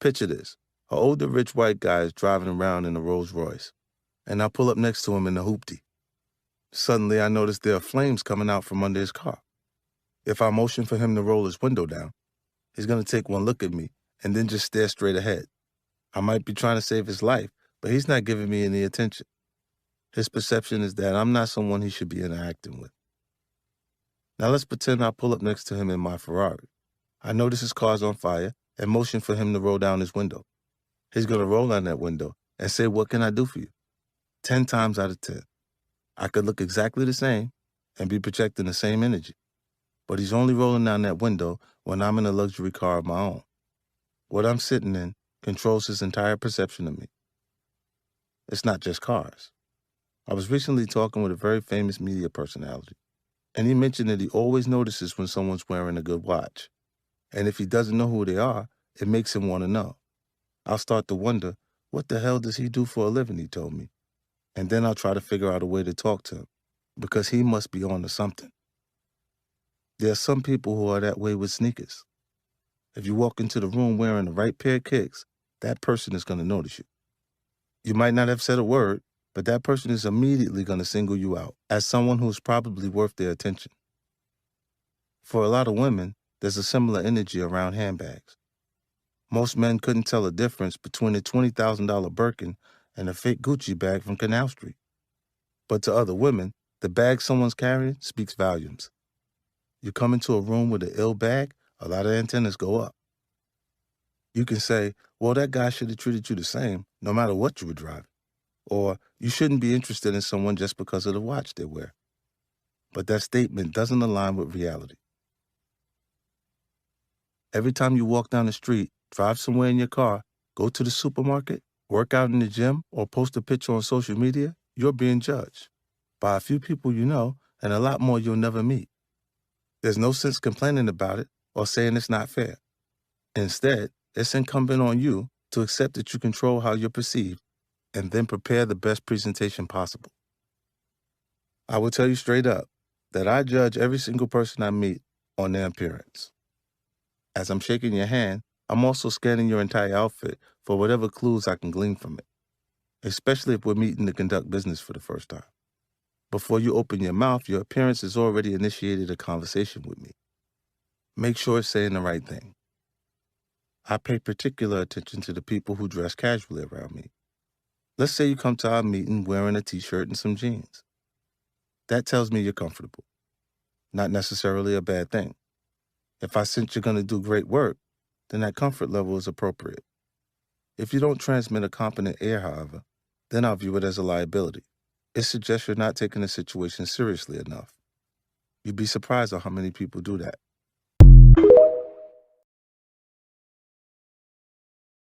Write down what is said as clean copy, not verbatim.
Picture this. An older rich white guy is driving around in a Rolls Royce, and I pull up next to him in a hoopty. Suddenly, I notice there are flames coming out from under his car. If I motion for him to roll his window down, he's going to take one look at me and then just stare straight ahead. I might be trying to save his life, but he's not giving me any attention. His perception is that I'm not someone he should be interacting with. Now let's pretend I pull up next to him in my Ferrari. I notice his car's on fire and motion for him to roll down his window. He's going to roll down that window and say, "What can I do for you?" 10 times out of 10. I could look exactly the same and be projecting the same energy, but he's only rolling down that window when I'm in a luxury car of my own. What I'm sitting in controls his entire perception of me. It's not just cars. I was recently talking with a very famous media personality, and he mentioned that he always notices when someone's wearing a good watch. And if he doesn't know who they are, it makes him want to know. I'll start to wonder, what the hell does he do for a living, he told me. And then I'll try to figure out a way to talk to him, because he must be on to something. There are some people who are that way with sneakers. If you walk into the room wearing the right pair of kicks, that person is going to notice you. You might not have said a word, but that person is immediately going to single you out as someone who's probably worth their attention. For a lot of women, there's a similar energy around handbags. Most men couldn't tell the difference between a $20,000 Birkin and a fake Gucci bag from Canal Street. But to other women, the bag someone's carrying speaks volumes. You come into a room with an ill bag, a lot of antennas go up. You can say, "Well, that guy should have treated you the same, no matter what you were driving." Or, "You shouldn't be interested in someone just because of the watch they wear." But that statement doesn't align with reality. Every time you walk down the street, drive somewhere in your car, go to the supermarket, work out in the gym, or post a picture on social media, you're being judged by a few people you know and a lot more you'll never meet. There's no sense complaining about it or saying it's not fair. Instead, it's incumbent on you to accept that you control how you're perceived and then prepare the best presentation possible. I will tell you straight up that I judge every single person I meet on their appearance. As I'm shaking your hand, I'm also scanning your entire outfit for whatever clues I can glean from it, especially if we're meeting to conduct business for the first time. Before you open your mouth, your appearance has already initiated a conversation with me. Make sure it's saying the right thing. I pay particular attention to the people who dress casually around me. Let's say you come to our meeting wearing a t-shirt and some jeans. That tells me you're comfortable. Not necessarily a bad thing. If I sense you're going to do great work, then that comfort level is appropriate. If you don't transmit a competent air, however, then I'll view it as a liability. It suggests you're not taking the situation seriously enough. You'd be surprised at how many people do that.